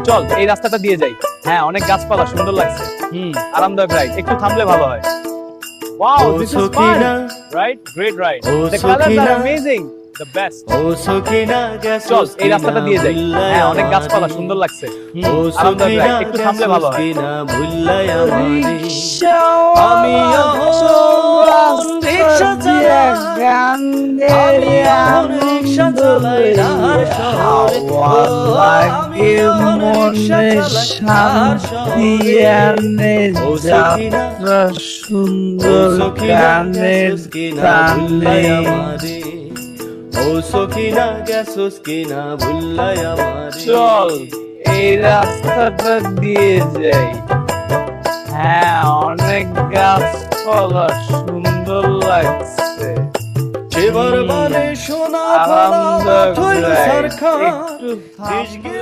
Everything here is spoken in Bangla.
চল এই রাস্তাটা দিয়ে যাই। হ্যাঁ, অনেক গাছপালা, সুন্দর লাগছে। আরামদায়ক রাইড, একটু থামলে ভালো হয়। Wow, this is fun, right? Great ride. The colors are amazing. The best. চল এই রাস্তাটা দিয়ে যাই। হ্যাঁ, অনেক গাছপালা, সুন্দর লাগছে। আরামদায়ক রাইড, একটু থামলে ভালো হয়। সুন্দর গানের তানে ও সখিনা গেছস কিনা ভুল্লাই আমারে চল এই রাস্তাটা দিয়ে যাই হ্যাঁ অনেক গাছপালা সুন্দর লাগছে সেবার বারে সোনা ফলা থইল সরখা একটু থামলে